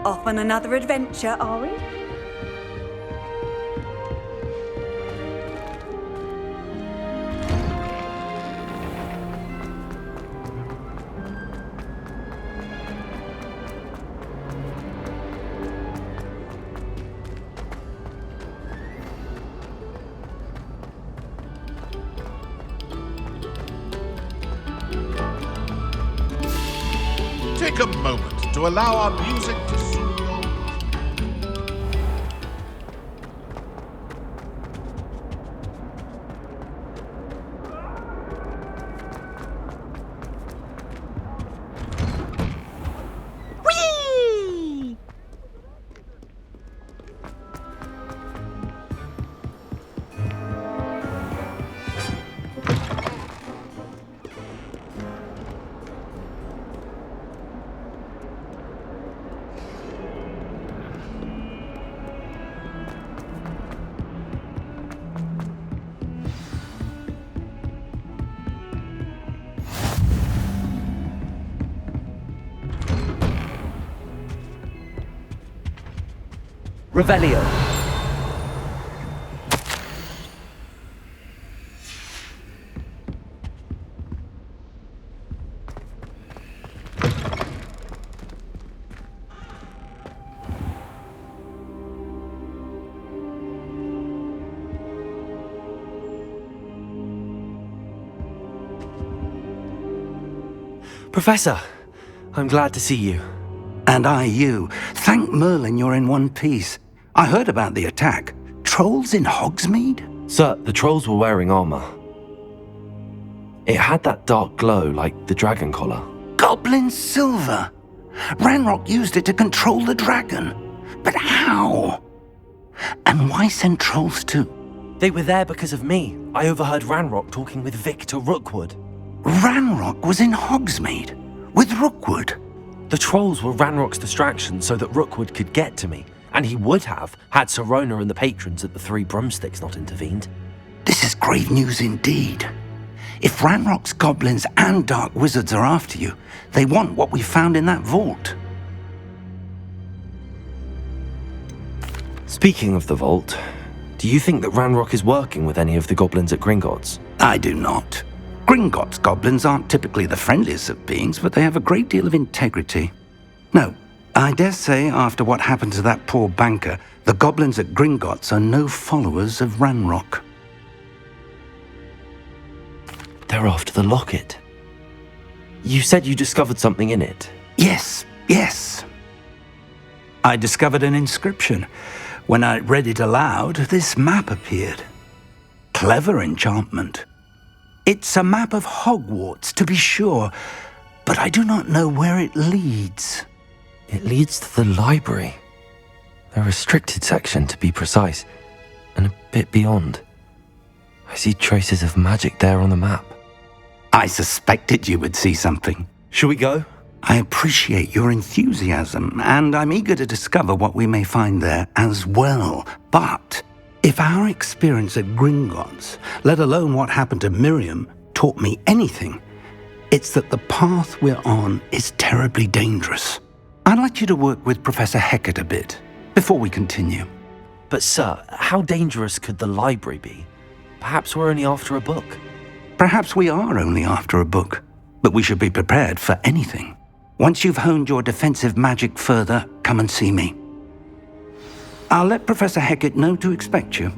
Off on another adventure, are we? Take a moment to allow our music to soothe your mind. Whee! Revelio. Professor, I'm glad to see you. And I you. Thank Merlin you're in one piece. I heard about the attack. Trolls in Hogsmeade? Sir, the trolls were wearing armor. It had that dark glow like the dragon collar. Goblin silver! Ranrock used it to control the dragon. But how? And why send trolls too? They were there because of me. I overheard Ranrock talking with Victor Rookwood. Ranrock was in Hogsmeade? With Rookwood? The trolls were Ranrock's distraction so that Rookwood could get to me. And he would have, had Sirona and the patrons at the Three Broomsticks not intervened. This is grave news indeed. If Ranrock's goblins and dark wizards are after you, they want what we found in that vault. Speaking of the vault, do you think that Ranrock is working with any of the goblins at Gringotts? I do not. Gringotts goblins aren't typically the friendliest of beings, but they have a great deal of integrity. No, I dare say after what happened to that poor banker, the goblins at Gringotts are no followers of Ranrock. They're after the locket. You said you discovered something in it. Yes. I discovered an inscription. When I read it aloud, this map appeared. Clever enchantment. It's a map of Hogwarts, to be sure, but I do not know where it leads. It leads to the library. The restricted section, to be precise, and a bit beyond. I see traces of magic there on the map. I suspected you would see something. Shall we go? I appreciate your enthusiasm, and I'm eager to discover what we may find there as well. But if our experience at Gringotts, let alone what happened to Miriam, taught me anything, it's that the path we're on is terribly dangerous. I'd like you to work with Professor Hecat a bit before we continue. But sir, how dangerous could the library be? Perhaps we're only after a book. Perhaps we are only after a book, but we should be prepared for anything. Once you've honed your defensive magic further, come and see me. I'll let Professor Hecat know to expect you.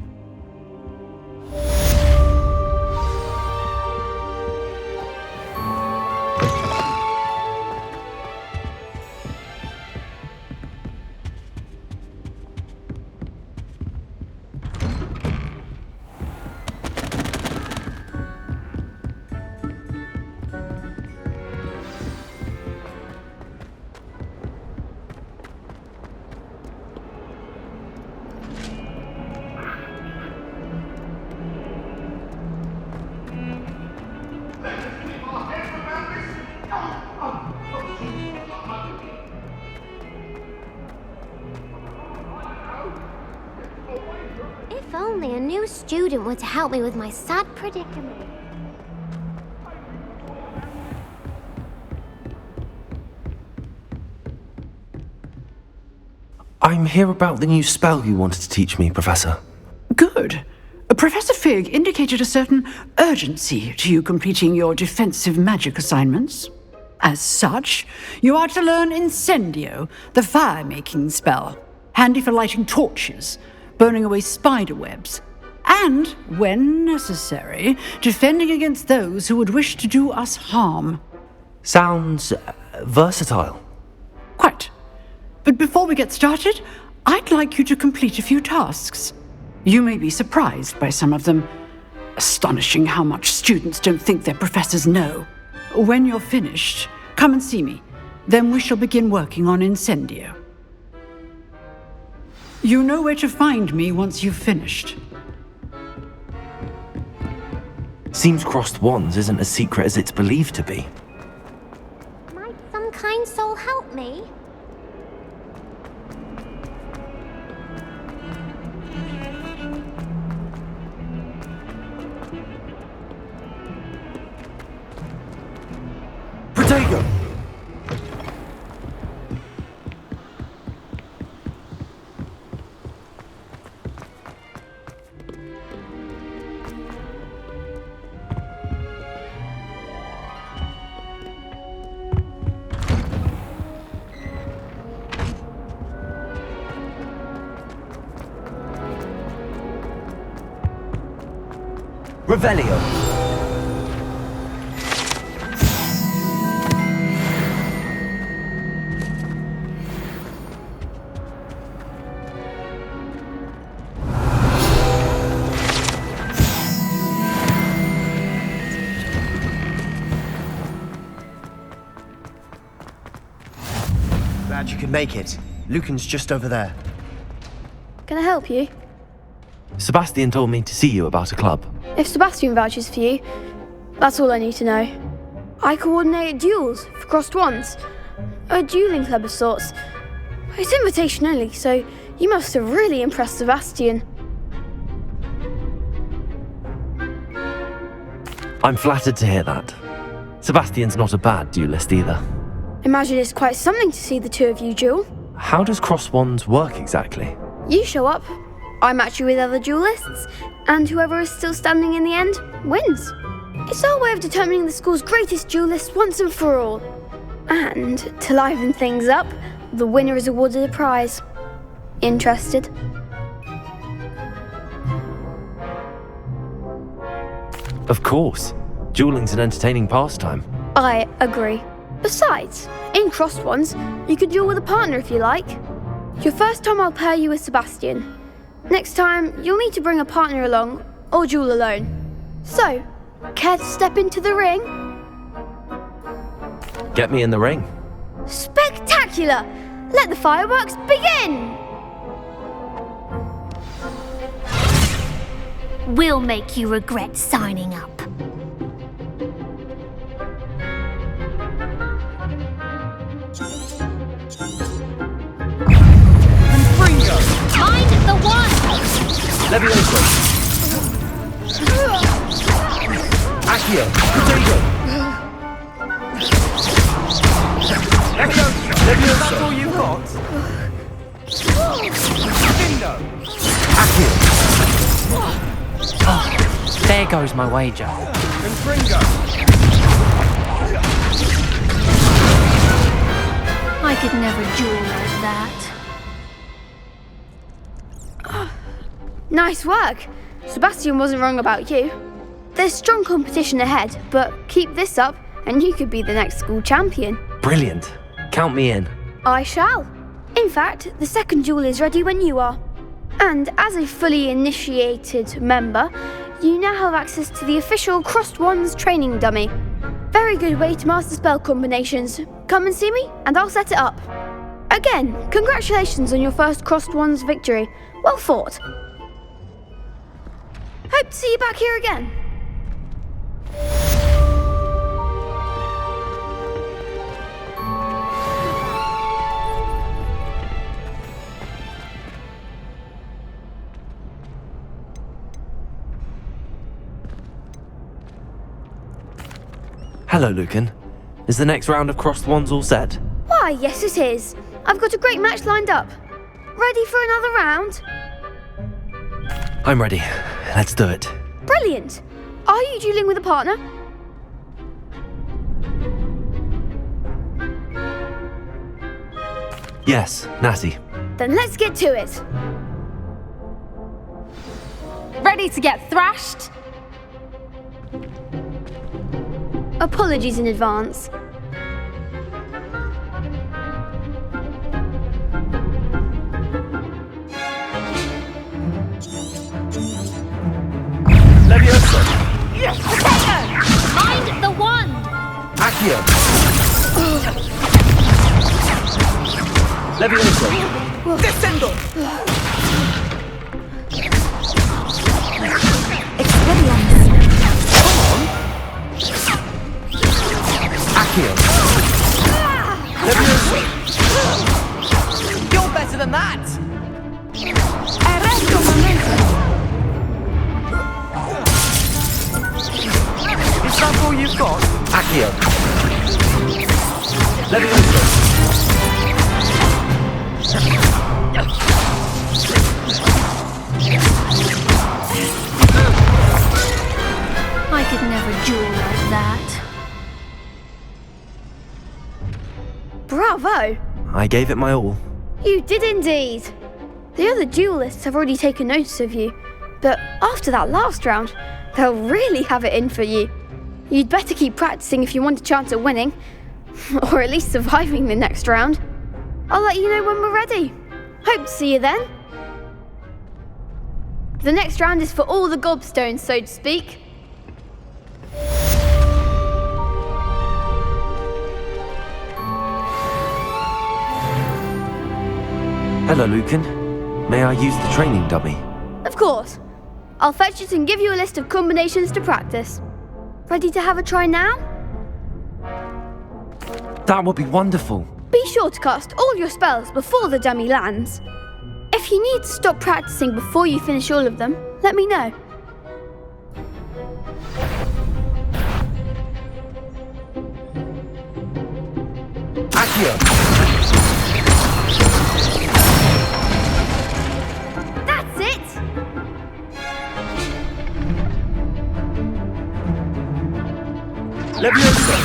If only a new student were to help me with my sad predicament. I'm here about the new spell you wanted to teach me, Professor. Good. Professor Fig indicated a certain urgency to you completing your defensive magic assignments. As such, you are to learn Incendio, the fire-making spell, handy for lighting torches, burning away spider webs, and, when necessary, defending against those who would wish to do us harm. Sounds versatile. Quite. But before we get started, I'd like you to complete a few tasks. You may be surprised by some of them. Astonishing how much students don't think their professors know. When you're finished, come and see me. Then we shall begin working on Incendio. You know where to find me once you've finished. Seems crossed wands isn't as secret as it's believed to be. Might some kind soul help me? Protego! Revelio. Glad you could make it. Lucan's just over there. Can I help you? Sebastian told me to see you about a club. If Sebastian vouches for you, that's all I need to know. I coordinate duels for crossed wands. A dueling club of sorts. It's invitation only, so you must have really impressed Sebastian. I'm flattered to hear that. Sebastian's not a bad duelist either. Imagine it's quite something to see the two of you duel. How does cross wands work exactly? You show up, I match you with other duelists, and whoever is still standing in the end wins. It's our way of determining the school's greatest duelist once and for all. And to liven things up, the winner is awarded a prize. Interested? Of course. Dueling's an entertaining pastime. I agree. Besides, in crossed ones, you could duel with a partner if you like. Your first time I'll pair you with Sebastian. Next time, you'll need to bring a partner along, or duel alone. So, care to step into the ring? Get me in the ring. Spectacular! Let the fireworks begin! We'll make you regret signing up. Mind the one! Levioso. Accio. Protego. Levioso. That's all you've got? Dindo! Accio. There goes my wager. Confringo! I could never duel like that. Nice work. Sebastian wasn't wrong about you. There's strong competition ahead, but keep this up and you could be the next school champion. Brilliant. Count me in. I shall. In fact, the second duel is ready when you are. And as a fully initiated member, you now have access to the official Crossed Wands training dummy. Very good way to master spell combinations. Come and see me and I'll set it up. Again, congratulations on your first Crossed Wands victory. Well fought. Hope to see you back here again. Hello, Lucan. Is the next round of crossed wands all set? Why, yes it is. I've got a great match lined up. Ready for another round? I'm ready. Let's do it. Brilliant! Are you dueling with a partner? Yes, Natty. Then let's get to it. Ready to get thrashed? Apologies in advance. Leviosa! Mind the wand! Accio! Leviosa! Descendo! Accio! Leviosa! You're better than that! Is that all you've got? Accio! Leviosa! I could never duel like that. Bravo! I gave it my all. You did indeed. The other duelists have already taken notice of you, but after that last round, they'll really have it in for you. You'd better keep practicing if you want a chance at winning, or at least surviving the next round. I'll let you know when we're ready. Hope to see you then. The next round is for all the gobstones, so to speak. Hello, Lucan. May I use the training dummy? Of course. I'll fetch it and give you a list of combinations to practice. Ready to have a try now? That would be wonderful. Be sure to cast all your spells before the dummy lands. If you need to stop practicing before you finish all of them, let me know. Accio! That's it! Leviosa!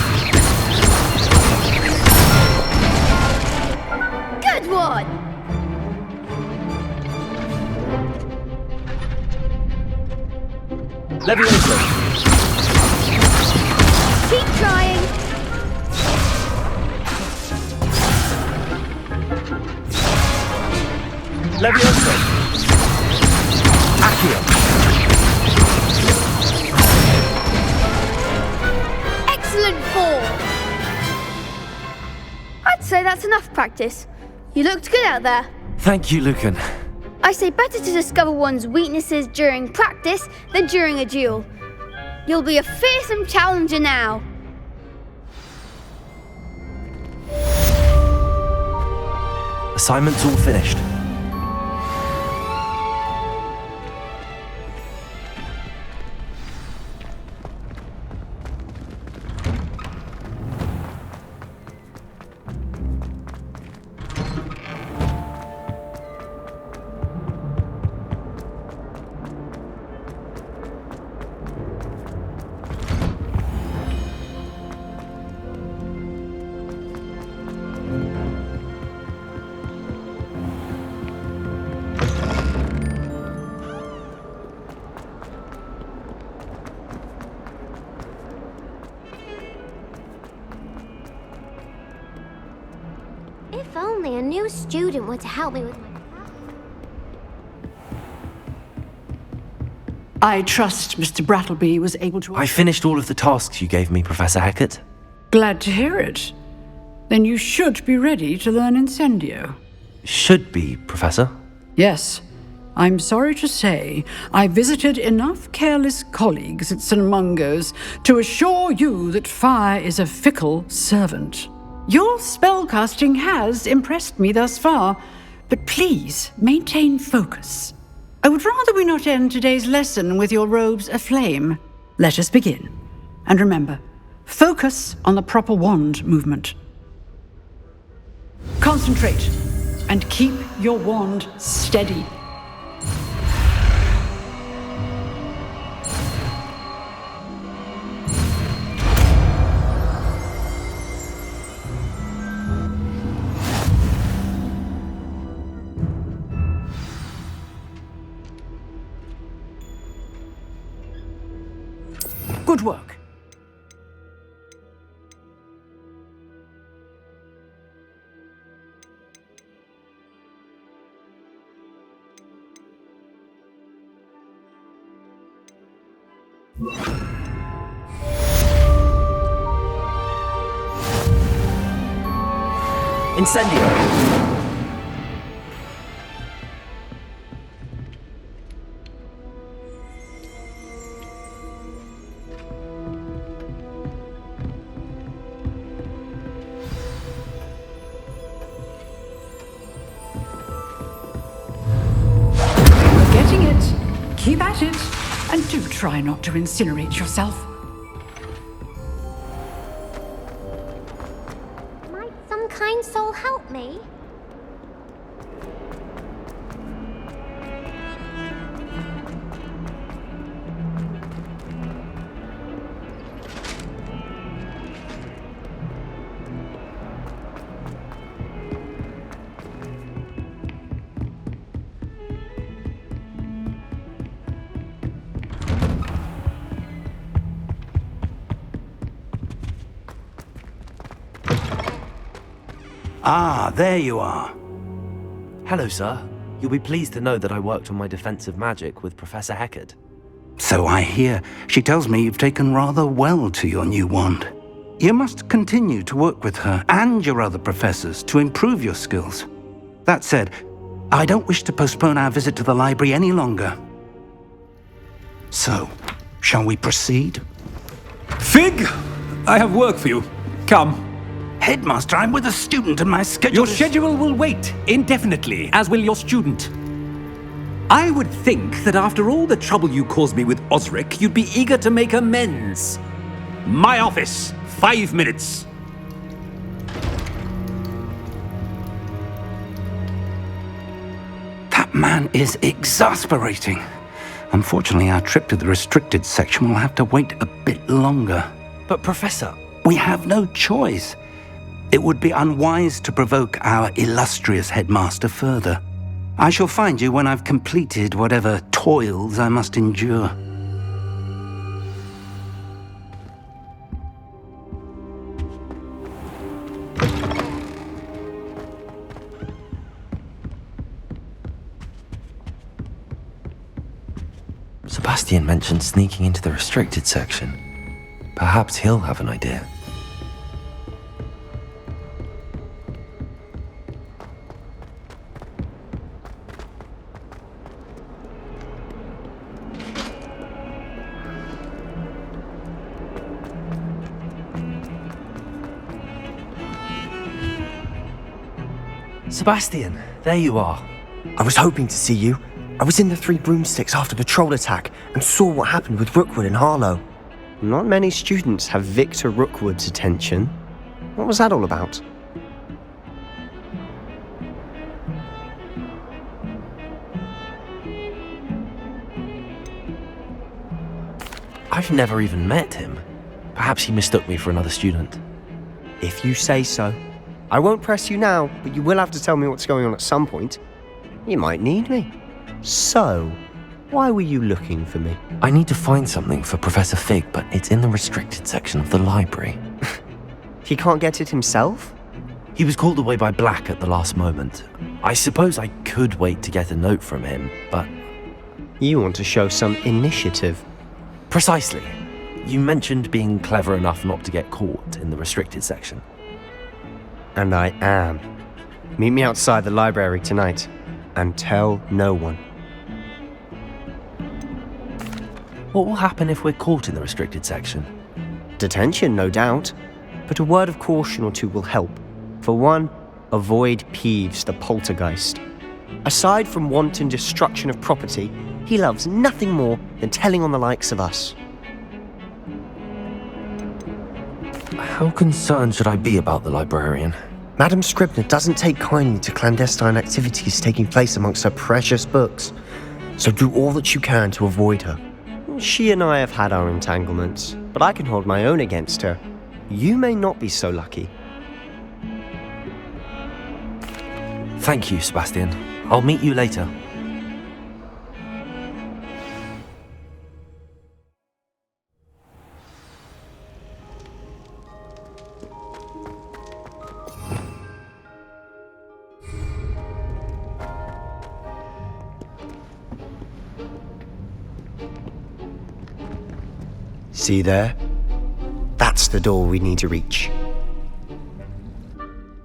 Good one! Leviosa! Keep trying! Leviosa! Accio! Excellent fall! I'd say that's enough practice. You looked good out there. Thank you, Lucan. I say better to discover one's weaknesses during practice than during a duel. You'll be a fearsome challenger now. Assignment's all finished. If only a new student were to help me with my... I trust Mr. Brattleby was able to... I finished all of the tasks you gave me, Professor Hackett. Glad to hear it. Then you should be ready to learn Incendio. Should be, Professor. Yes. I'm sorry to say, I visited enough careless colleagues at St. Mungo's to assure you that fire is a fickle servant. Your spellcasting has impressed me thus far, but please maintain focus. I would rather we not end today's lesson with your robes aflame. Let us begin. And remember, focus on the proper wand movement. Concentrate, and keep your wand steady. Good work. Incendio! You're getting it. Keep at it. And do try not to incinerate yourself. Might some kind soul help me? Ah, there you are. Hello, sir. You'll be pleased to know that I worked on my defensive magic with Professor Heckard. So I hear. She tells me you've taken rather well to your new wand. You must continue to work with her and your other professors to improve your skills. That said, I don't wish to postpone our visit to the library any longer. So, shall we proceed? Fig! I have work for you. Come. Headmaster, I'm with a student and my schedule Your schedule will wait indefinitely, as will your student. I would think that after all the trouble you caused me with Osric, you'd be eager to make amends. My office, 5 minutes. That man is exasperating. Unfortunately, our trip to the restricted section will have to wait a bit longer. But Professor... We have no choice. It would be unwise to provoke our illustrious headmaster further. I shall find you when I've completed whatever toils I must endure. Sebastian mentioned sneaking into the restricted section. Perhaps he'll have an idea. Sebastian, there you are. I was hoping to see you. I was in the Three Broomsticks after the troll attack and saw what happened with Rookwood and Harlow. Not many students have Victor Rookwood's attention. What was that all about? I've never even met him. Perhaps he mistook me for another student. If you say so. I won't press you now, but you will have to tell me what's going on at some point. You might need me. So, why were you looking for me? I need to find something for Professor Fig, but it's in the restricted section of the library. He can't get it himself? He was called away by Black at the last moment. I suppose I could wait to get a note from him, but... You want to show some initiative. Precisely. You mentioned being clever enough not to get caught in the restricted section. And I am. Meet me outside the library tonight, and tell no one. What will happen if we're caught in the restricted section? Detention, no doubt. But a word of caution or two will help. For one, avoid Peeves, the poltergeist. Aside from wanton destruction of property, he loves nothing more than telling on the likes of us. How concerned should I be about the librarian? Madame Scribner doesn't take kindly to clandestine activities taking place amongst her precious books, so do all that you can to avoid her. She and I have had our entanglements, but I can hold my own against her. You may not be so lucky. Thank you, Sebastian. I'll meet you later. See there? That's the door we need to reach.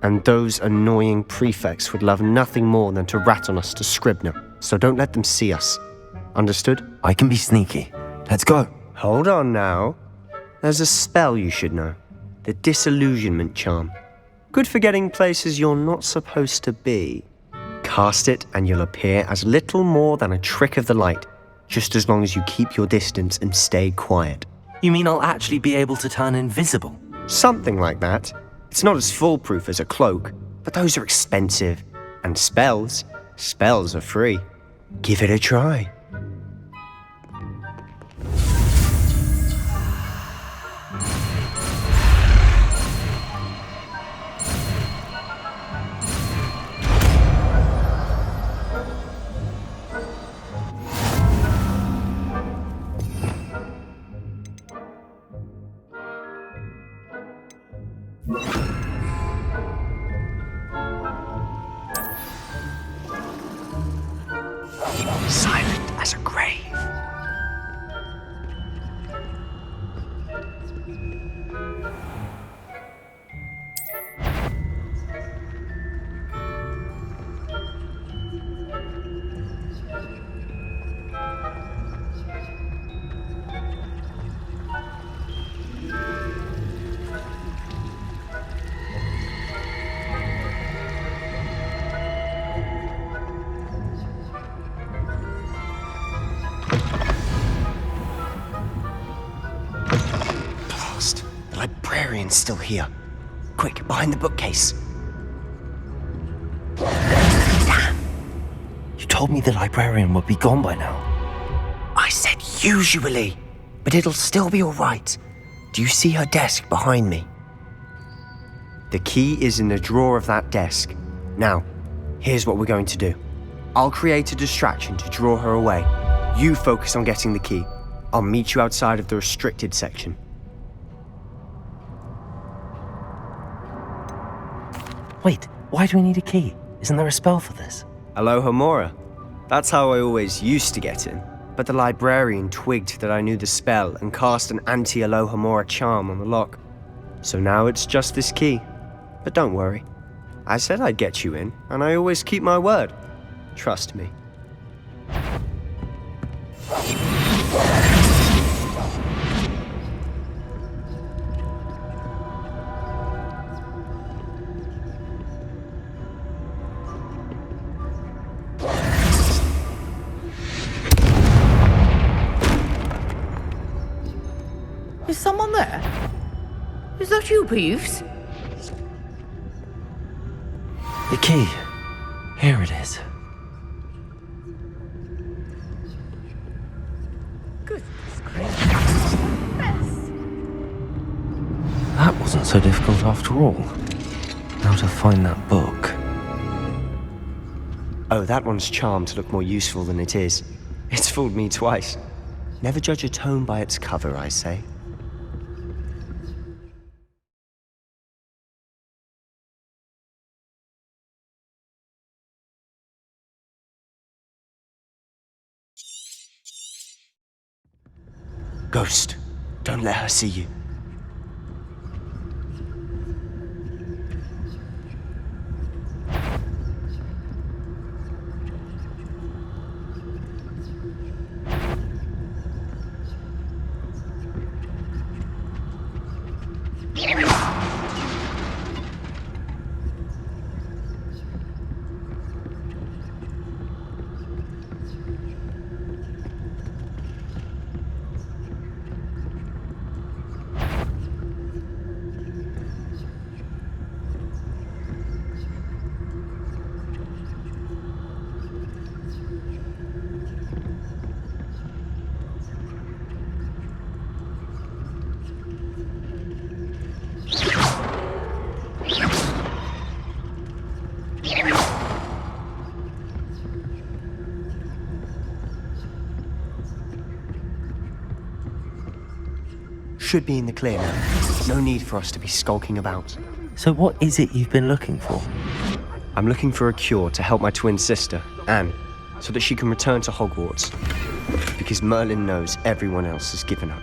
And those annoying prefects would love nothing more than to rat on us to Scribner, so don't let them see us. Understood? I can be sneaky. Let's go. Hold on now. There's a spell you should know. The Disillusionment Charm. Good for getting places you're not supposed to be. Cast it and you'll appear as little more than a trick of the light, just as long as you keep your distance and stay quiet. You mean I'll actually be able to turn invisible? Something like that. It's not as foolproof as a cloak, but those are expensive. And spells are free. Give it a try. Silent as a grave. The librarian's still here. Quick, behind the bookcase. Damn! You told me the librarian would be gone by now. I said usually, but it'll still be all right. Do you see her desk behind me? The key is in the drawer of that desk. Now, here's what we're going to do. I'll create a distraction to draw her away. You focus on getting the key. I'll meet you outside of the restricted section. Wait, why do we need a key? Isn't there a spell for this? Alohomora. That's how I always used to get in. But the librarian twigged that I knew the spell and cast an anti-Alohomora charm on the lock. So now it's just this key. But don't worry. I said I'd get you in, and I always keep my word. Trust me. Is someone there? Is that you, Peeves? The key. Here it is. Goodness gracious. That wasn't so difficult after all. Now to find that book. Oh, that one's charmed to look more useful than it is. It's fooled me twice. Never judge a tome by its cover, I say. Ghost, don't let her see you. should be in the clear now. No need for us to be skulking about. So what is it you've been looking for? I'm looking for a cure to help my twin sister, Anne, so that she can return to Hogwarts. Because Merlin knows everyone else has given up.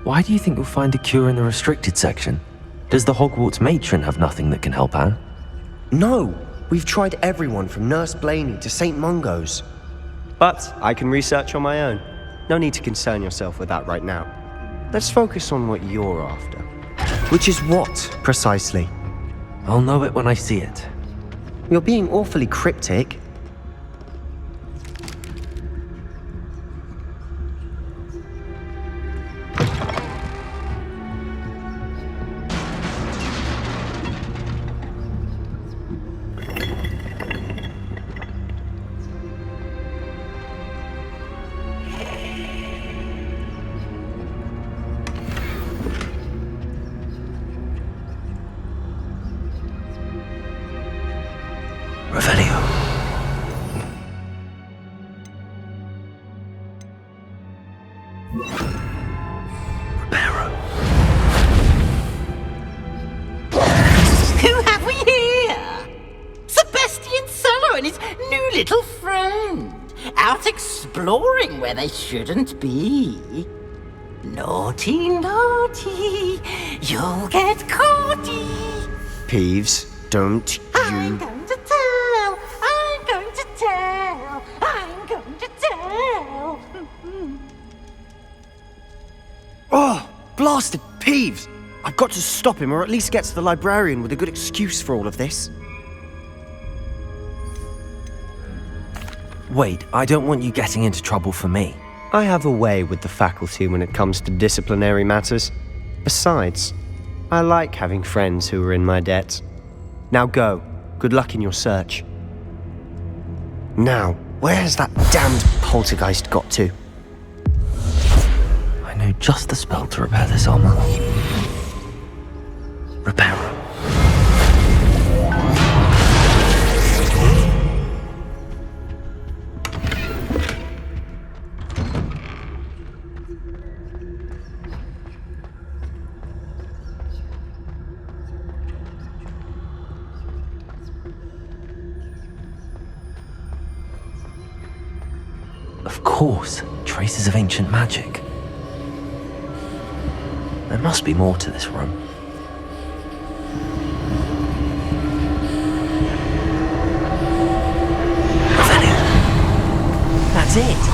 Why do you think you'll find a cure in the restricted section? Does the Hogwarts matron have nothing that can help Anne? No! We've tried everyone from Nurse Blaney to St. Mungo's. But I can research on my own. No need to concern yourself with that right now. Let's focus on what you're after. Which is what, precisely? I'll know it when I see it. You're being awfully cryptic. Who have we here? Sebastian Solo and his new little friend, out exploring where they shouldn't be. Naughty, naughty, you'll get caughty. Peeves, don't I'm you... going to tell, I'm going to tell, I'm going to tell. Oh, blasted Peeves! I've got to stop him, or at least get to the librarian with a good excuse for all of this. Wait, I don't want you getting into trouble for me. I have a way with the faculty when it comes to disciplinary matters. Besides, I like having friends who are in my debt. Now go. Good luck in your search. Now, where's that damned poltergeist got to? I know just the spell to repair this armor. Reparo. Of course, traces of ancient magic. There must be more to this room. That's it.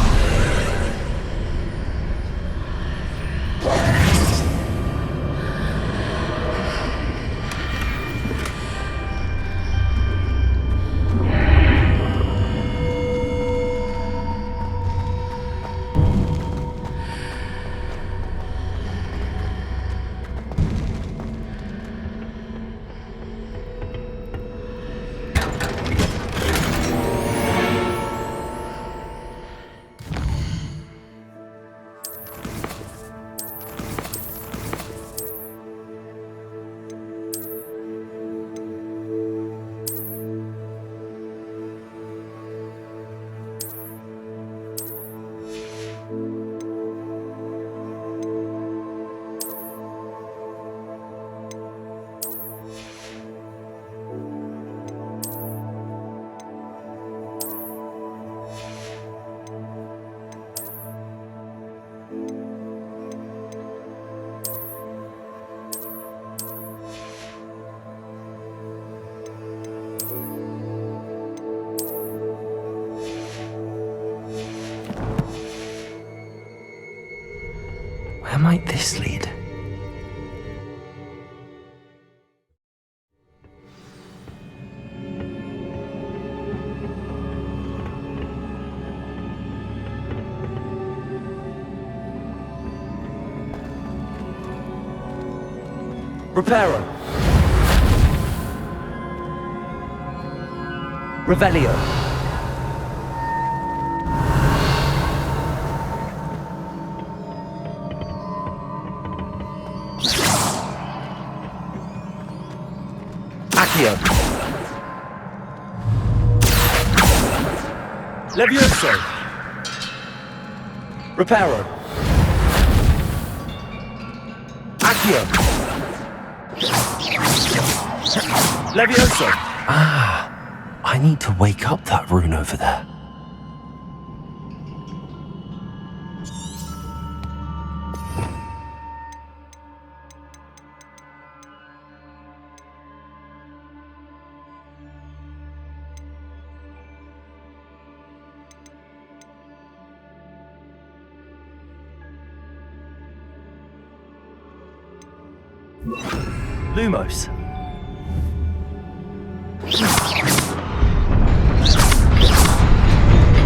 Where might this lead? Reparo. Revelio. Accio. Levioso. Reparo. Accio. Levioso. I need to wake up that rune over there. Lumos.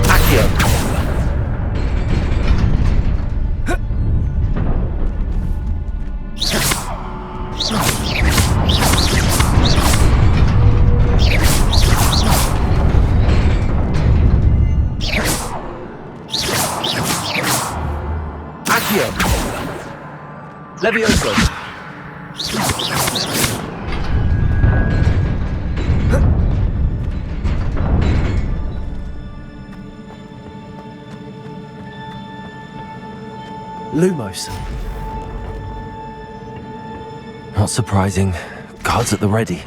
Accio. Accio. Levioso. Lumos. Not surprising. Guards at the ready.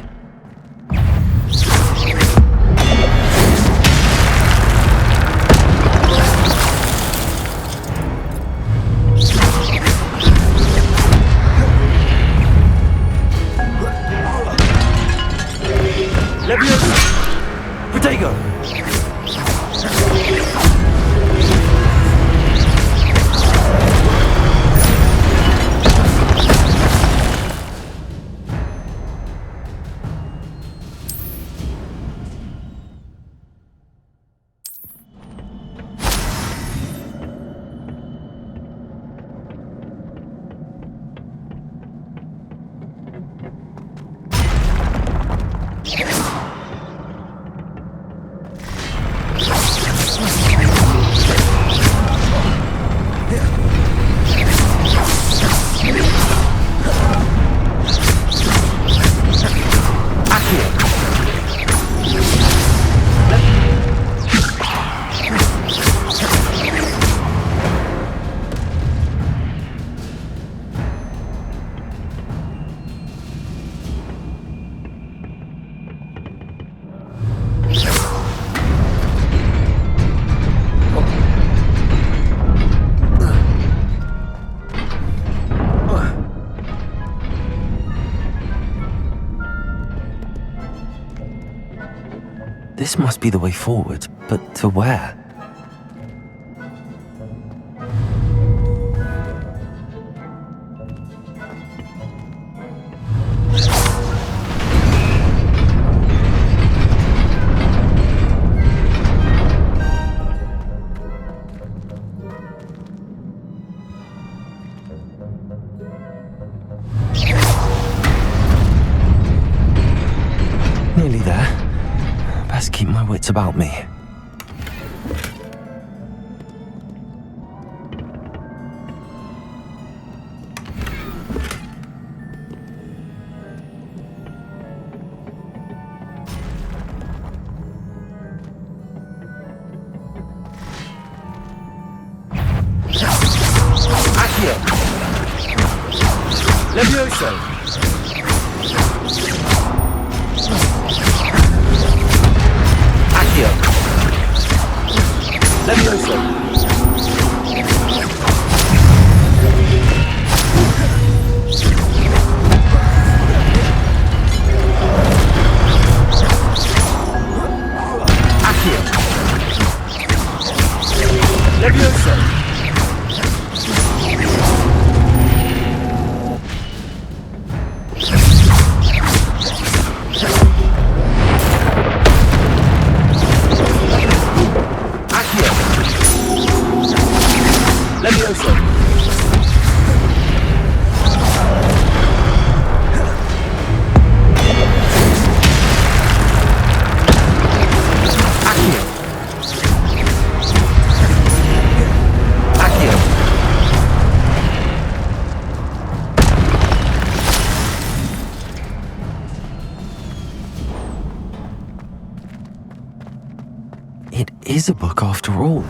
Levioso. Protego. This must be the way forward, but to where? Nearly there. Best keep my wits about me. Accio. Levioso. Accio. Levioso. Accio. Levioso. Levioso. Accio. Accio. It is a book after all.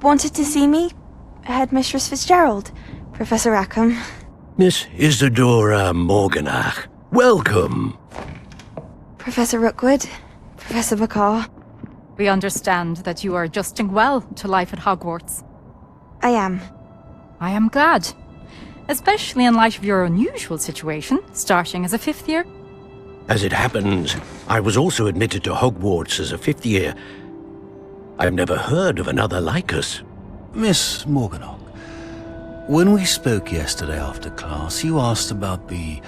wanted to see me? Headmistress Fitzgerald, Professor Rackham. Miss Isadora Morganach, welcome. Professor Rookwood, Professor Bakar. We understand that you are adjusting well to life at Hogwarts. I am. I am glad. Especially in light of your unusual situation, starting as a 5th year. As it happens, I was also admitted to Hogwarts as a 5th year. I've never heard of another like us. Miss Morganach, when we spoke yesterday after class, you asked about the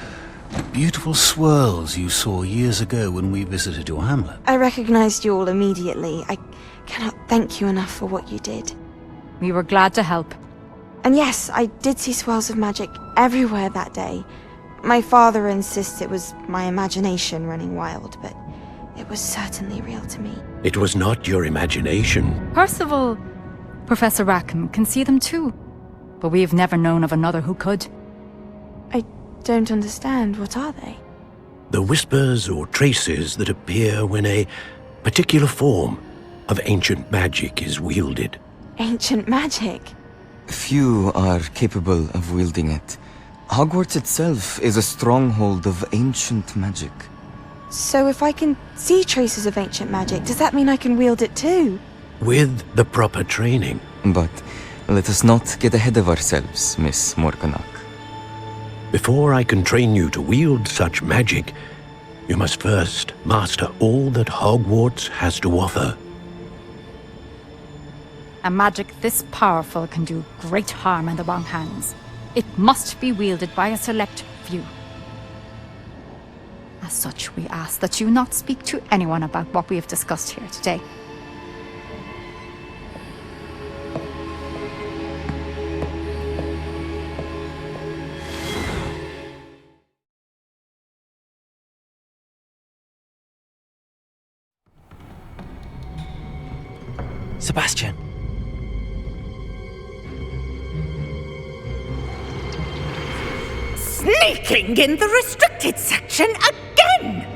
beautiful swirls you saw years ago when we visited your hamlet. I recognized you all immediately. I cannot thank you enough for what you did. We were glad to help. And yes, I did see swirls of magic everywhere that day. My father insists it was my imagination running wild, but it was certainly real to me. It was not your imagination. Percival, Professor Rackham can see them too. But we have never known of another who could. I don't understand. What are they? The whispers or traces that appear when a particular form of ancient magic is wielded. Ancient magic? Few are capable of wielding it. Hogwarts itself is a stronghold of ancient magic. So if I can see traces of ancient magic, does that mean I can wield it too? With the proper training. But let us not get ahead of ourselves, Miss Morganach. Before I can train you to wield such magic, you must first master all that Hogwarts has to offer. A magic this powerful can do great harm in the wrong hands. It must be wielded by a select few. As such, we ask that you not speak to anyone about what we have discussed here today. Sebastian. Sneaking in the restricted section again!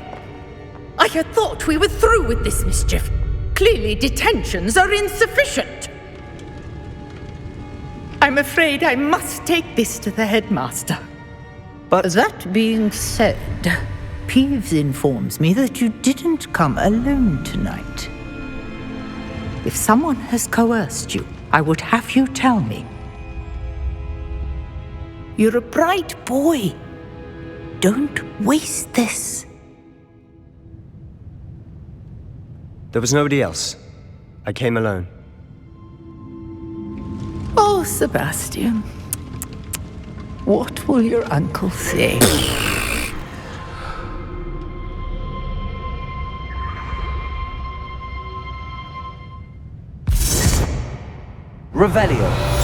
I had thought we were through with this mischief. Clearly detentions are insufficient. I'm afraid I must take this to the headmaster. But that being said, Peeves informs me that you didn't come alone tonight. If someone has coerced you, I would have you tell me. You're a bright boy. Don't waste this. there was nobody else. I came alone. Oh, Sebastian. What will your uncle say? Revelio.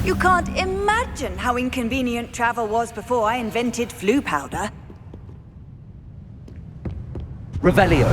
You can't imagine how inconvenient travel was before I invented flu powder. Revelio.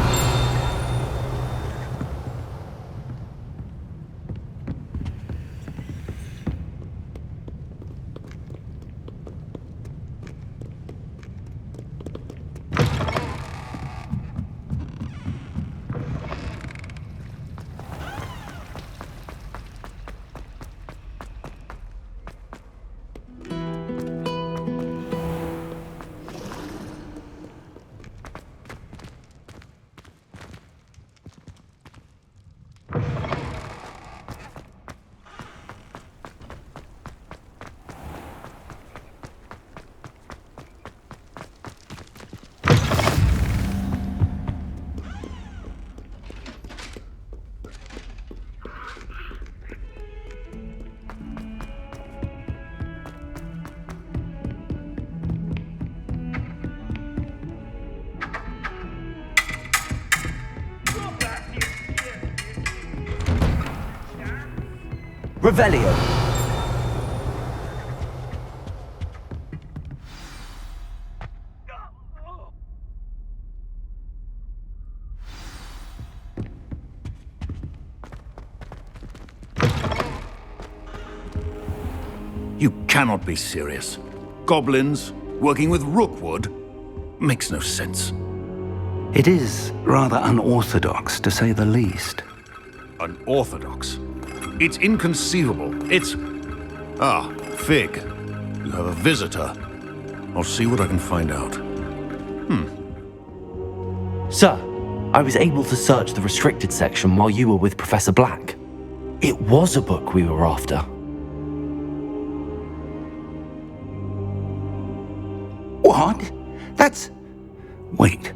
Revelio. You cannot be serious. Goblins working with Rookwood makes no sense. It is rather unorthodox, to say the least. Unorthodox? It's inconceivable. It's... Ah, Fig. You have a visitor. I'll see what I can find out. Sir, I was able to search the restricted section while you were with Professor Black. It was a book we were after. What? That's... Wait.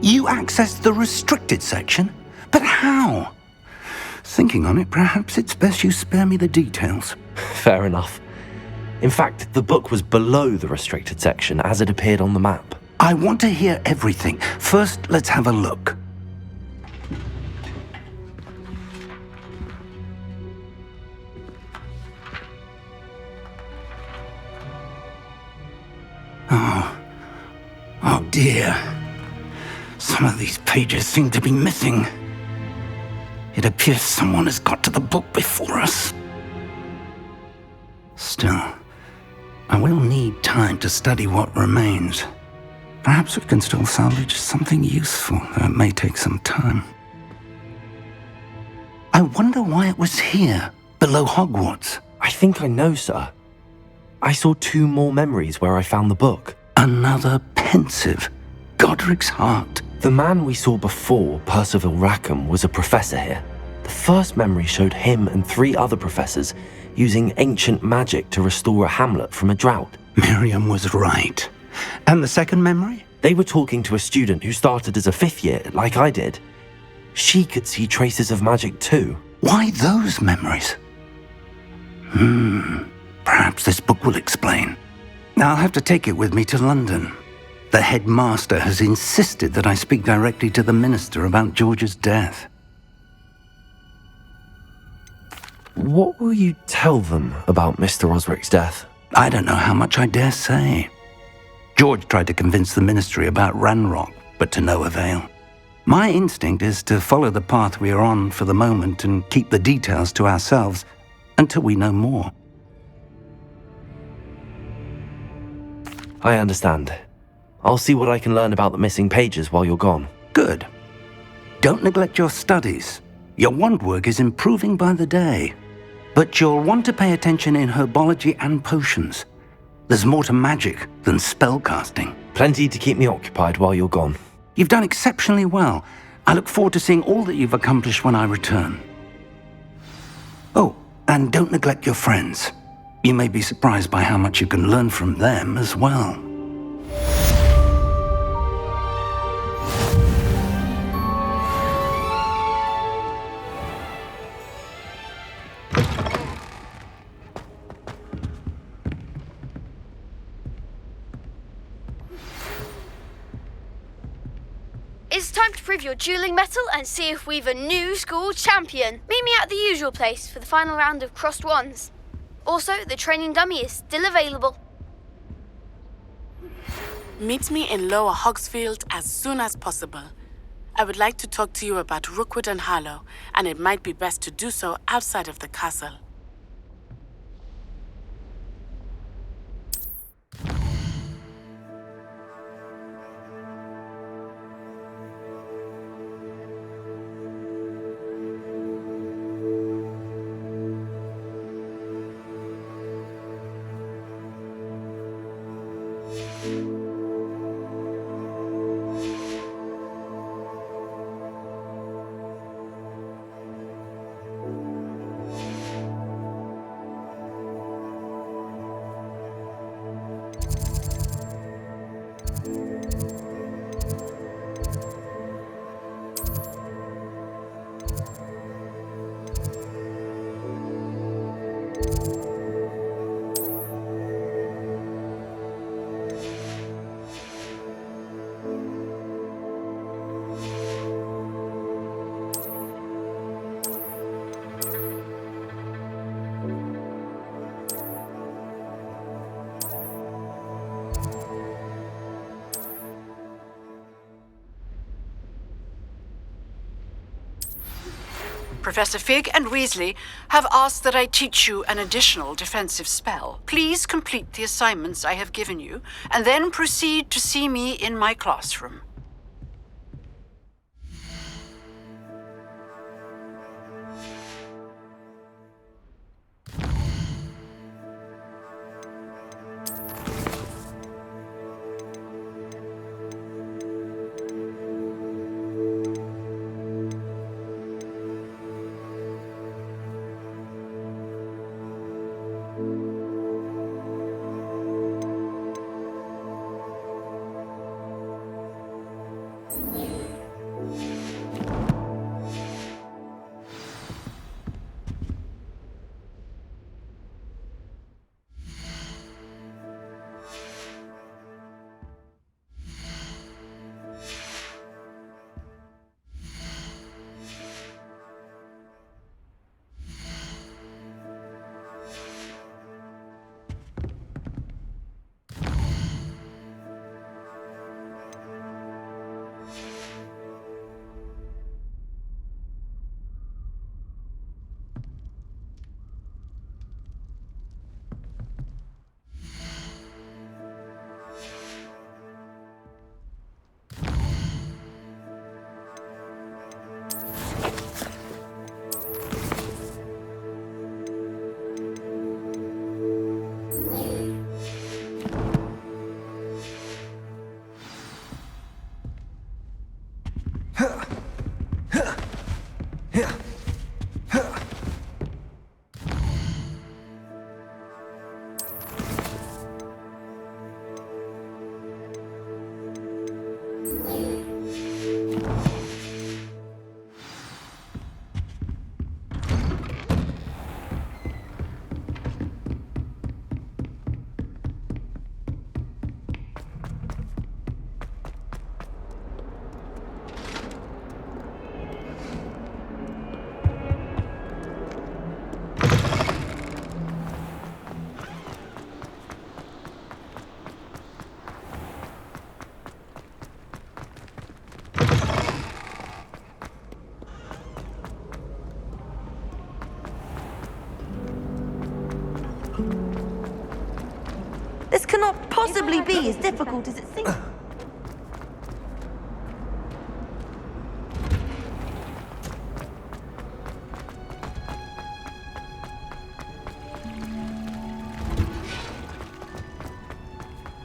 You accessed the restricted section? But how? Thinking on it, perhaps it's best you spare me the details. Fair enough. In fact, the book was below the restricted section as it appeared on the map. I want to hear everything. First, let's have a look. Oh dear. Some of these pages seem to be missing. It appears someone has got to the book before us. Still, I will need time to study what remains. Perhaps we can still salvage something useful, though it may take some time. I wonder why it was here, below Hogwarts. I think I know, sir. I saw 2 more memories where I found the book. Another pensive. Godric's heart. The man we saw before, Percival Rackham, was a professor here. The first memory showed him and 3 other professors using ancient magic to restore a hamlet from a drought. Miriam was right. And the second memory? They were talking to a student who started as a 5th year, like I did. She could see traces of magic too. Why those memories? Perhaps this book will explain. I'll have to take it with me to London. The headmaster has insisted that I speak directly to the minister about George's death. What will you tell them about Mr. Osric's death? I don't know how much I dare say. George tried to convince the ministry about Ranrock, but to no avail. My instinct is to follow the path we are on for the moment and keep the details to ourselves until we know more. I understand. I'll see what I can learn about the missing pages while you're gone. Good. Don't neglect your studies. Your wand work is improving by the day. But you'll want to pay attention in herbology and potions. There's more to magic than spellcasting. Plenty to keep me occupied while you're gone. You've done exceptionally well. I look forward to seeing all that you've accomplished when I return. Oh, and don't neglect your friends. You may be surprised by how much you can learn from them as well. It's time to prove your dueling mettle and see if we've a new school champion. Meet me at the usual place for the final round of crossed wands. Also, the training dummy is still available. Meet me in Lower Hogsfield as soon as possible. I would like to talk to you about Rookwood and Harlow, and it might be best to do so outside of the castle. Professor Fig and Weasley have asked that I teach you an additional defensive spell. Please complete the assignments I have given you, and then proceed to see me in my classroom. This cannot possibly be as difficult as it seems.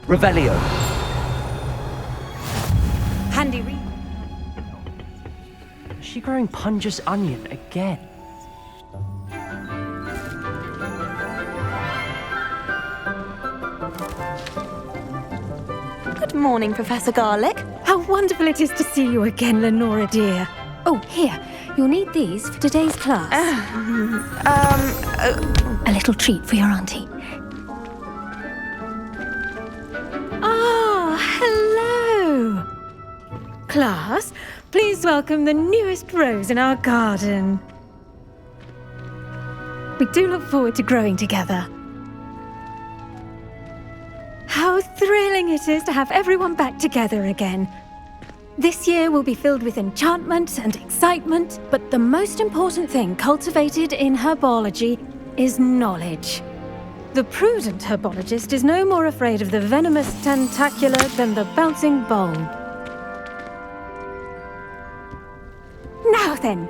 Revelio. Handy read. Is she growing Punja's onion again? Good morning, Professor Garlick. How wonderful it is to see you again, Lenora dear. Oh, here, you'll need these for today's class. A little treat for your auntie. Ah, hello. Class, please welcome the newest rose in our garden. We do look forward to growing together. How thrilling it is to have everyone back together again. This year will be filled with enchantment and excitement, but the most important thing cultivated in herbology is knowledge. The prudent herbologist is no more afraid of the venomous tentacula than the bouncing bulb. Now then,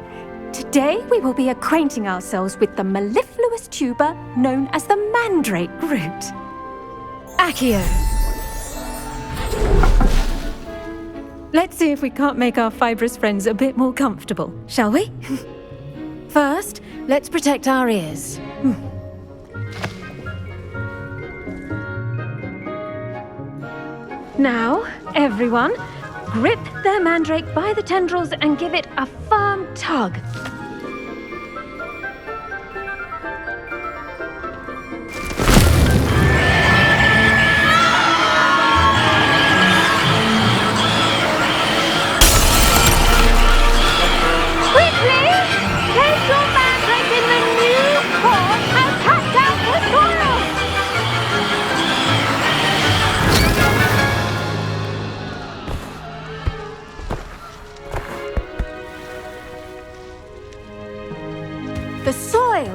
today we will be acquainting ourselves with the mellifluous tuber known as the mandrake root. Accio. Let's see if we can't make our fibrous friends a bit more comfortable, shall we? First, let's protect our ears. Now, everyone, grip their mandrake by the tendrils and give it a firm tug.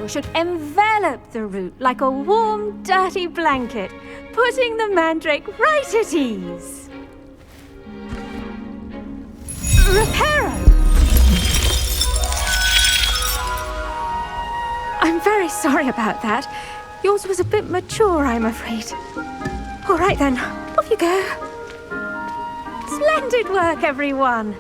should envelop the root like a warm, dirty blanket, putting the mandrake right at ease. Reparo! I'm very sorry about that. Yours was a bit mature, I'm afraid. All right then, off you go. Splendid work, everyone!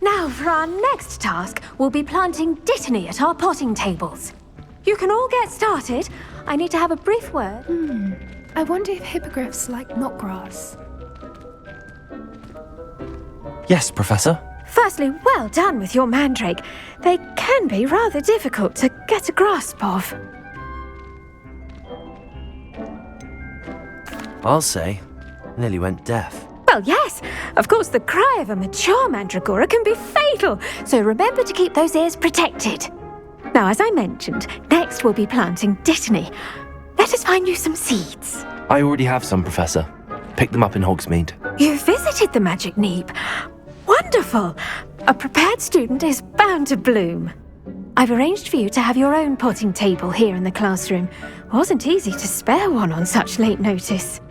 Now, for our next task, we'll be planting dittany at our potting tables. You can all get started. I need to have a brief word. I wonder if hippogriffs like knotgrass. Yes, Professor. Firstly, well done with your mandrake. They can be rather difficult to get a grasp of. I'll say, nearly went deaf. Well, yes. Of course, the cry of a mature mandragora can be fatal, so remember to keep those ears protected. Now, as I mentioned, next we'll be planting dittany. Let us find you some seeds. I already have some, Professor. Picked them up in Hogsmeade. You visited the Magic Neep. Wonderful! A prepared student is bound to bloom. I've arranged for you to have your own potting table here in the classroom. Wasn't easy to spare one on such late notice.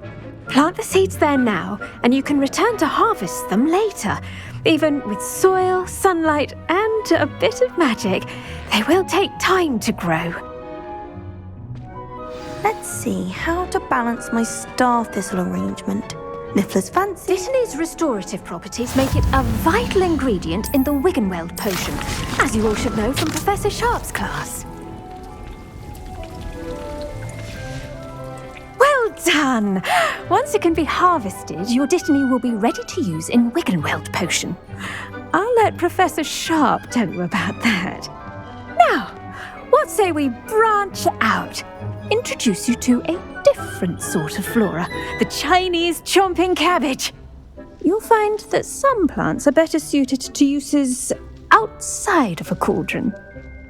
Plant the seeds there now, and you can return to harvest them later. Even with soil, sunlight, and a bit of magic, they will take time to grow. Let's see how to balance my star thistle arrangement. Niffler's fancy. Dittany's restorative properties make it a vital ingredient in the Wiggenweld potion, as you all should know from Professor Sharp's class. Well done! Once it can be harvested, your dittany will be ready to use in Wiggenweld potion. I'll let Professor Sharp tell you about that. Now, what say we branch out? Introduce you to a different sort of flora, the Chinese chomping cabbage. You'll find that some plants are better suited to uses outside of a cauldron.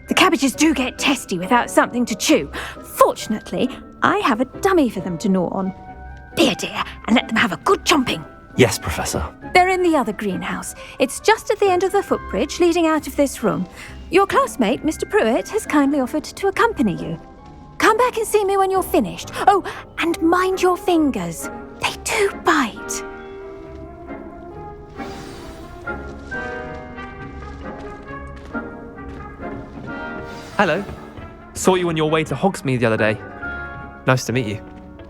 The cabbages do get testy without something to chew. Fortunately, I have a dummy for them to gnaw on. Be a dear and let them have a good chomping. Yes, Professor. They're in the other greenhouse. It's just at the end of the footbridge leading out of this room. Your classmate, Mr. Pruitt, has kindly offered to accompany you. Come back and see me when you're finished. Oh, and mind your fingers. They do bite. Hello. Saw you on your way to Hogsmeade the other day. Nice to meet you.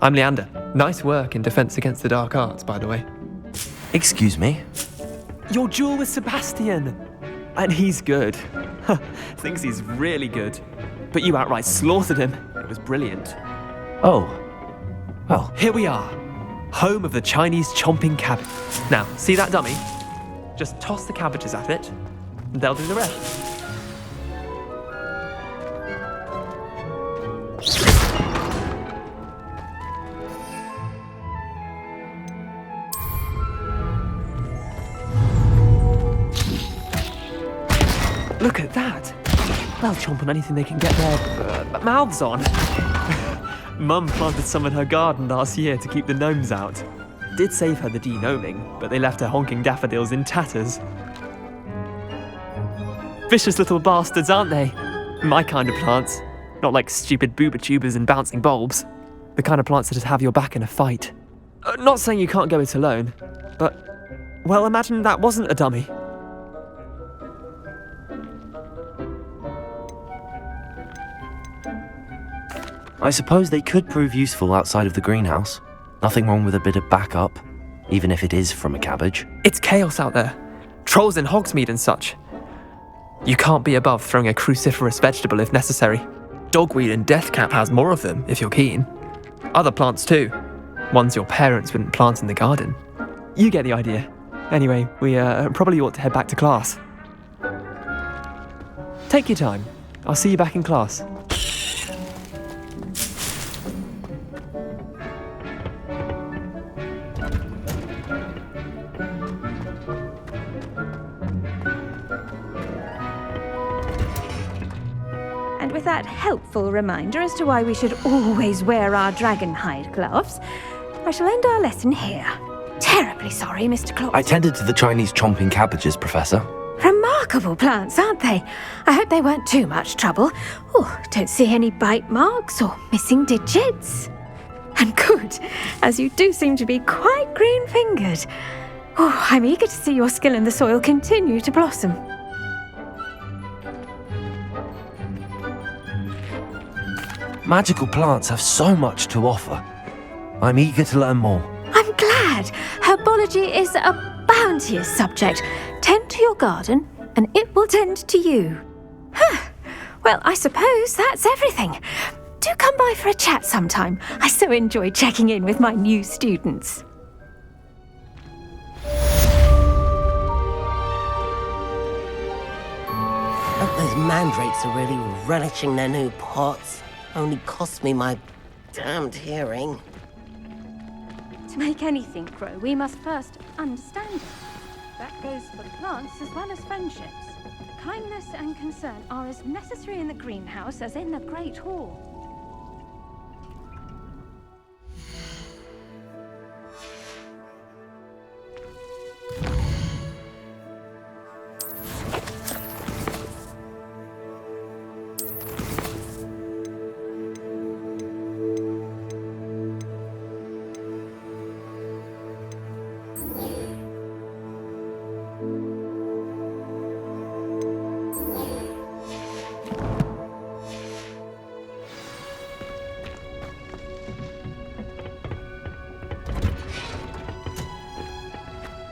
I'm Leander. Nice work in Defense Against the Dark Arts, by the way. Excuse me? Your duel with Sebastian. And he's good. Thinks he's really good. But you outright slaughtered him. It was brilliant. Oh. Well. Here we are. Home of the Chinese chomping cabbage. Now, see that dummy? Just toss the cabbages at it, and they'll do the rest. Look at that! They'll chomp on anything they can get their mouths on. Mum planted some in her garden last year to keep the gnomes out. Did save her the de-gnoming, but they left her honking daffodils in tatters. Vicious little bastards, aren't they? My kind of plants. Not like stupid booba tubers and bouncing bulbs. The kind of plants that just have your back in a fight. Not saying you can't go it alone, but, well, imagine that wasn't a dummy. I suppose they could prove useful outside of the greenhouse. Nothing wrong with a bit of backup, even if it is from a cabbage. It's chaos out there. Trolls in Hogsmeade and such. You can't be above throwing a cruciferous vegetable if necessary. Dogweed and deathcap has more of them, if you're keen. Other plants too. Ones your parents wouldn't plant in the garden. You get the idea. Anyway, we probably ought to head back to class. Take your time. I'll see you back in class. And with that helpful reminder as to why we should always wear our dragon hide gloves, I shall end our lesson here. Terribly sorry, Mr. Clock. I tended to the Chinese chomping cabbages, Professor. Remarkable. remarkable plants, aren't they? I hope they weren't too much trouble. Oh, don't see any bite marks or missing digits. And good, as you do seem to be quite green-fingered. Oh, I'm eager to see your skill in the soil continue to blossom. Magical plants have so much to offer. I'm eager to learn more. I'm glad. Herbology is a bounteous subject. Tend to your garden, and it will tend to you. Well, I suppose that's everything. Do come by for a chat sometime. I so enjoy checking in with my new students. Those mandrakes are really relishing their new pots. Only cost me my damned hearing. To make anything grow, we must first understand it. That goes for plants as well as friendships. Kindness and concern are as necessary in the greenhouse as in the Great Hall.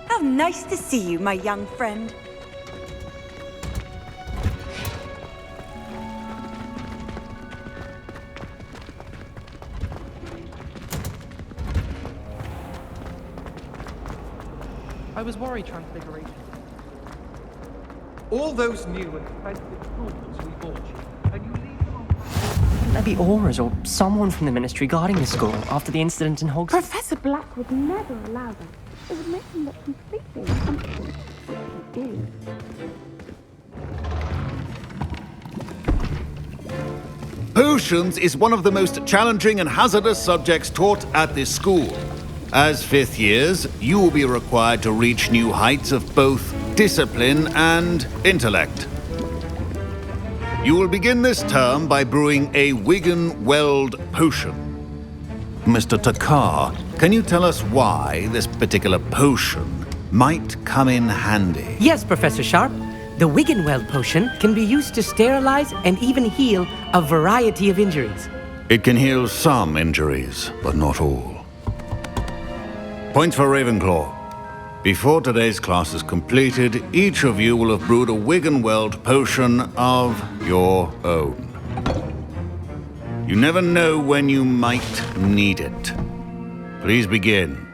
How nice to see you, my young friend. I was worried Transfiguration. All those new and expensive tools we bought you, and you leave them on... Wouldn't there be auras or someone from the ministry guarding the school after the incident in Hogwarts? Professor Black would never allow them. It would make him look completely incompetent. Do. Potions is one of the most challenging and hazardous subjects taught at this school. As fifth years, you will be required to reach new heights of both discipline and intellect. You will begin this term by brewing a Wiggenweld potion. Mr. Takar, can you tell us why this particular potion might come in handy? Yes, Professor Sharp. The Wiggenweld potion can be used to sterilize and even heal a variety of injuries. It can heal some injuries, but not all. Points for Ravenclaw. Before today's class is completed, each of you will have brewed a Wiggenweld potion of your own. You never know when you might need it. Please begin.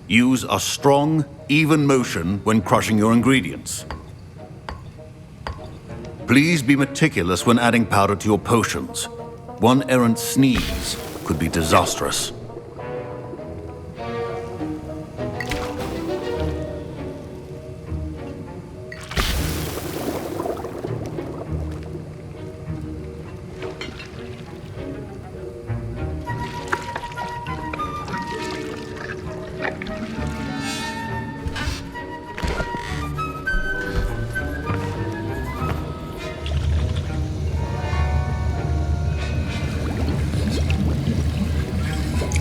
Use a strong, even motion when crushing your ingredients. Please be meticulous when adding powder to your potions. One errant sneeze could be disastrous.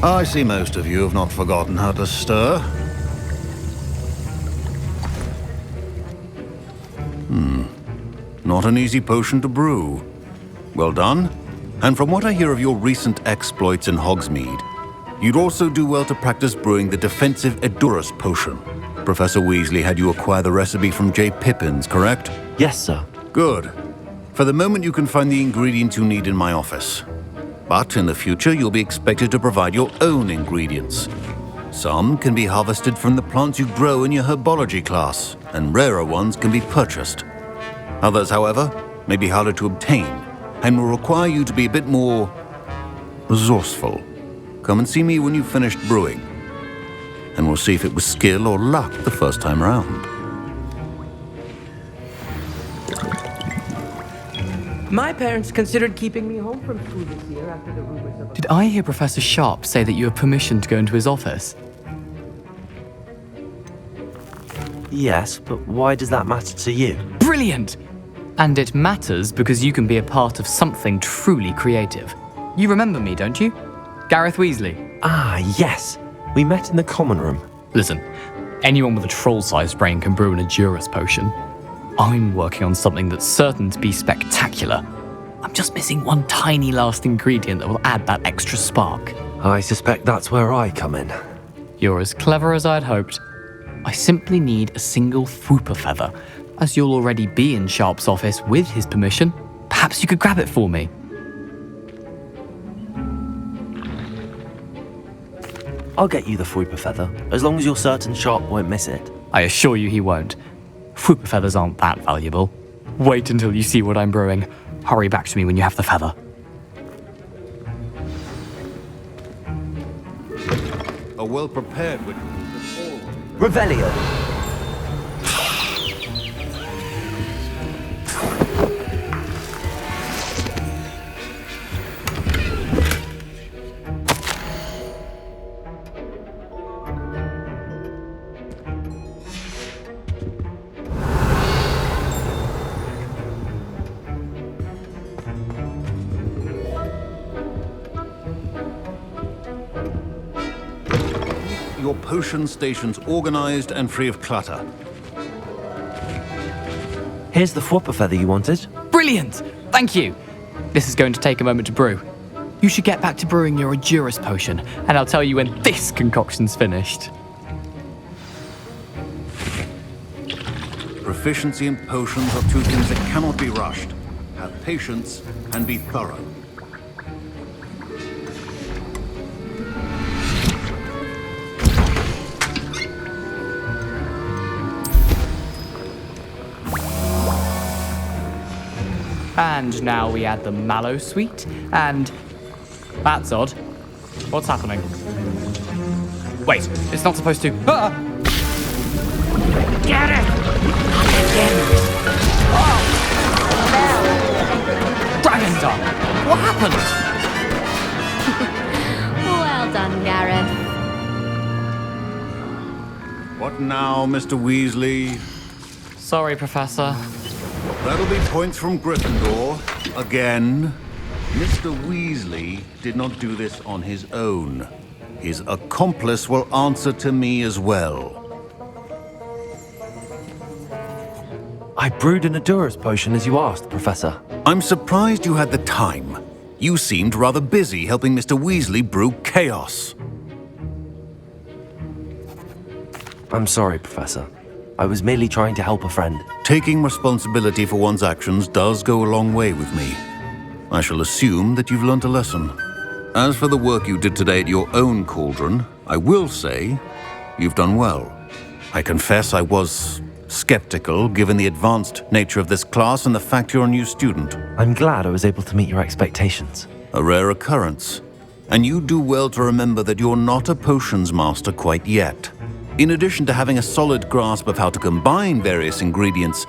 I see most of you have not forgotten how to stir. Not an easy potion to brew. Well done. And from what I hear of your recent exploits in Hogsmeade, you'd also do well to practice brewing the defensive Edurus potion. Professor Weasley had you acquire the recipe from J. Pippins, correct? Yes, sir. Good. For the moment, you can find the ingredients you need in my office. But in the future, you'll be expected to provide your own ingredients. Some can be harvested from the plants you grow in your herbology class, and rarer ones can be purchased. Others, however, may be harder to obtain, and will require you to be a bit more resourceful. Come and see me when you've finished brewing, and we'll see if it was skill or luck the first time round. My parents considered keeping me home from school this year after the rumors of... Did I hear Professor Sharp say that you have permission to go into his office? Yes, but why does that matter to you? Brilliant! And it matters because you can be a part of something truly creative. You remember me, don't you? Gareth Weasley. Ah, yes. We met in the common room. Listen, anyone with a troll-sized brain can brew an Edurus potion. I'm working on something that's certain to be spectacular. I'm just missing one tiny last ingredient that will add that extra spark. I suspect that's where I come in. You're as clever as I'd hoped. I simply need a single Fwooper feather. As you'll already be in Sharp's office with his permission, perhaps you could grab it for me. I'll get you the Fwooper feather, as long as you're certain Sharp won't miss it. I assure you he won't. Fwooper feathers aren't that valuable. Wait until you see what I'm brewing. Hurry back to me when you have the feather. A well-prepared witch. Revelio. Your potion stations organized and free of clutter. Here's the Fwooper feather you wanted. Brilliant! Thank you! This is going to take a moment to brew. You should get back to brewing your Edurus potion, and I'll tell you when this concoction's finished. Proficiency in potions are two things that cannot be rushed. Have patience and be thorough. And now we add the mallow sweet, and... That's odd. What's happening? Wait, it's not supposed to... Ah! Get it! Dragon Dog! What happened? Well done, Gareth. What now, Mr. Weasley? Sorry, Professor. That'll be points from Gryffindor. Again. Mr. Weasley did not do this on his own. His accomplice will answer to me as well. I brewed an Edurus potion as you asked, Professor. I'm surprised you had the time. You seemed rather busy helping Mr. Weasley brew chaos. I'm sorry, Professor. I was merely trying to help a friend. Taking responsibility for one's actions does go a long way with me. I shall assume that you've learnt a lesson. As for the work you did today at your own cauldron, I will say you've done well. I confess I was skeptical given the advanced nature of this class and the fact you're a new student. I'm glad I was able to meet your expectations. A rare occurrence. And you do well to remember that you're not a potions master quite yet. In addition to having a solid grasp of how to combine various ingredients,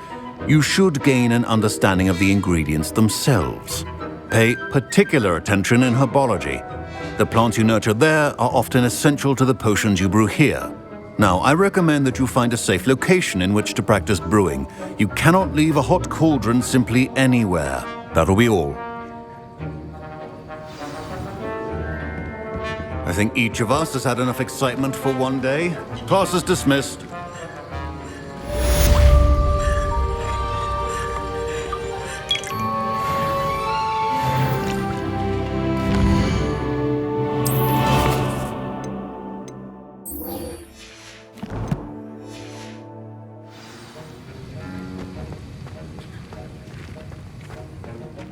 you should gain an understanding of the ingredients themselves. Pay particular attention in herbology. The plants you nurture there are often essential to the potions you brew here. Now, I recommend that you find a safe location in which to practice brewing. You cannot leave a hot cauldron simply anywhere. That'll be all. I think each of us has had enough excitement for one day. Class is dismissed.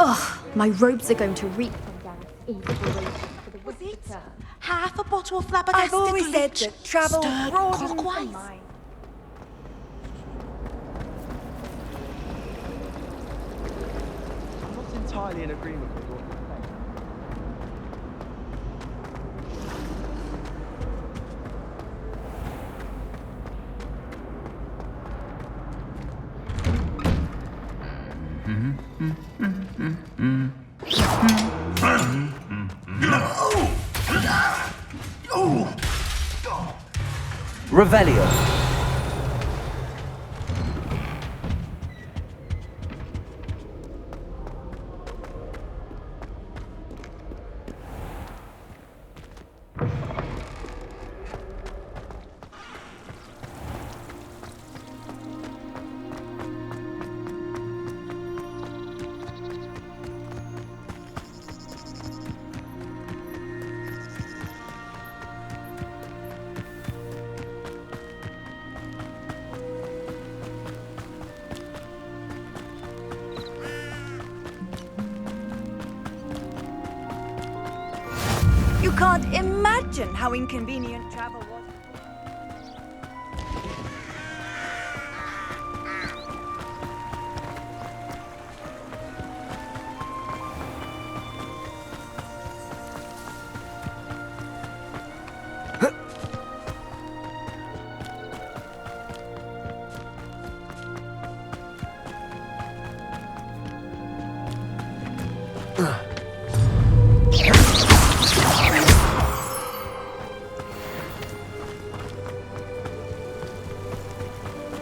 Ugh, my robes are going to reek from Gareth's inspiration. Was it half a bottle of flabbergasted I've always said lich that travel stirred broadens the clockwise? mind. I'm not entirely in agreement with what you're saying. Revelio. You can't imagine how inconvenient travel was.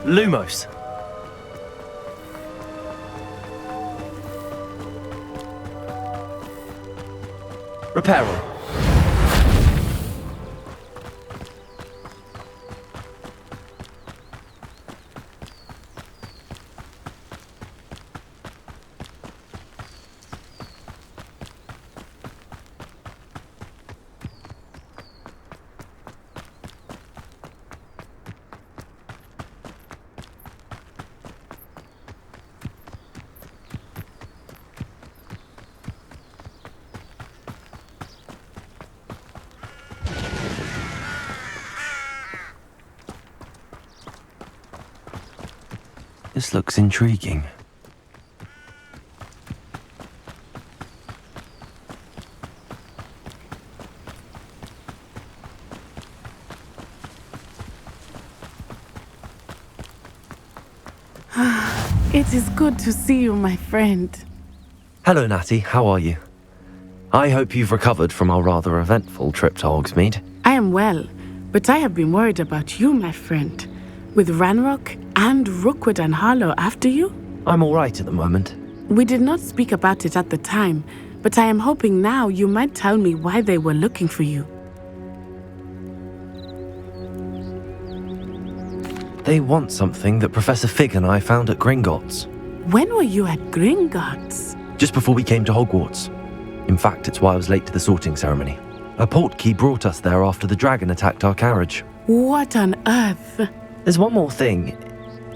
Lumos. Reparo. This looks intriguing. It is good to see you, my friend. Hello, Natty. How are you? I hope you've recovered from our rather eventful trip to Hogsmeade. I am well, but I have been worried about you, my friend. With Ranrock and Rookwood and Harlow after you? I'm all right at the moment. We did not speak about it at the time, but I am hoping now you might tell me why they were looking for you. They want something that Professor Fig and I found at Gringotts. When were you at Gringotts? Just before we came to Hogwarts. In fact, it's why I was late to the sorting ceremony. A portkey brought us there after the dragon attacked our carriage. What on earth? There's one more thing.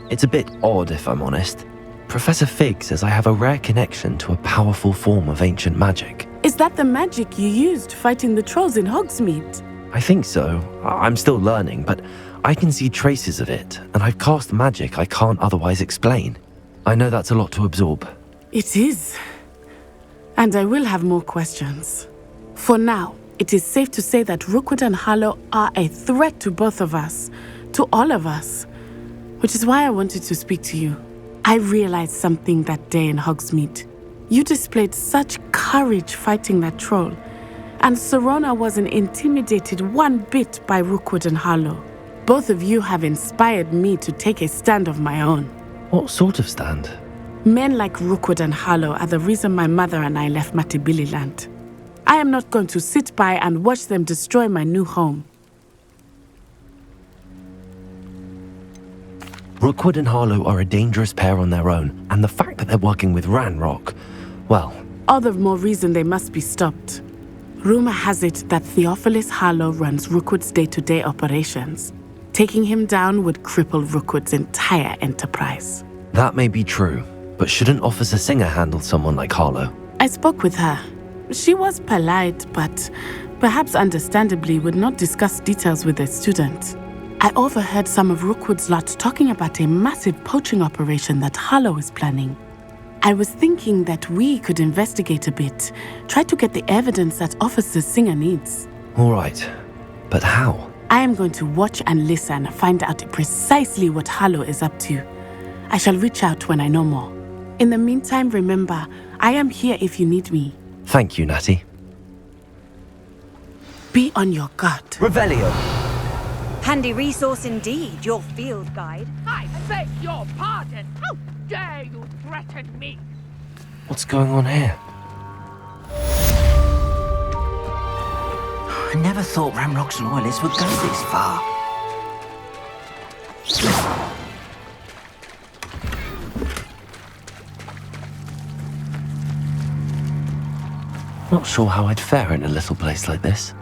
It's a bit odd, if I'm honest. Professor Fig says I have a rare connection to a powerful form of ancient magic. Is that the magic you used fighting the trolls in Hogsmeade? I think so. I'm still learning, but I can see traces of it, and I've cast magic I can't otherwise explain. I know that's a lot to absorb. It is. And I will have more questions. For now, it is safe to say that Rookwood and Harlow are a threat to both of us, to all of us, which is why I wanted to speak to you. I realized something that day in Hogsmeade. You displayed such courage fighting that troll, and Serona wasn't intimidated one bit by Rookwood and Harlow. Both of you have inspired me to take a stand of my own. What sort of stand? Men like Rookwood and Harlow are the reason my mother and I left Matabeleland. I am not going to sit by and watch them destroy my new home. Rookwood and Harlow are a dangerous pair on their own, and the fact that they're working with Ranrock, well... all the more reason they must be stopped. Rumor has it that Theophilus Harlow runs Rookwood's day-to-day operations. Taking him down would cripple Rookwood's entire enterprise. That may be true, but shouldn't Officer Singer handle someone like Harlow? I spoke with her. She was polite, but perhaps understandably would not discuss details with a student. I overheard some of Rookwood's lot talking about a massive poaching operation that Harlow is planning. I was thinking that we could investigate a bit, try to get the evidence that Officer Singer needs. All right, but how? I am going to watch and listen, find out precisely what Harlow is up to. I shall reach out when I know more. In the meantime, remember, I am here if you need me. Thank you, Natty. Be on your guard. Revelio. Handy resource indeed, your field guide. I beg your pardon. How dare you threaten me? What's going on here? I never thought Ramrock's loyalists would go this far. Not sure how I'd fare in a little place like this.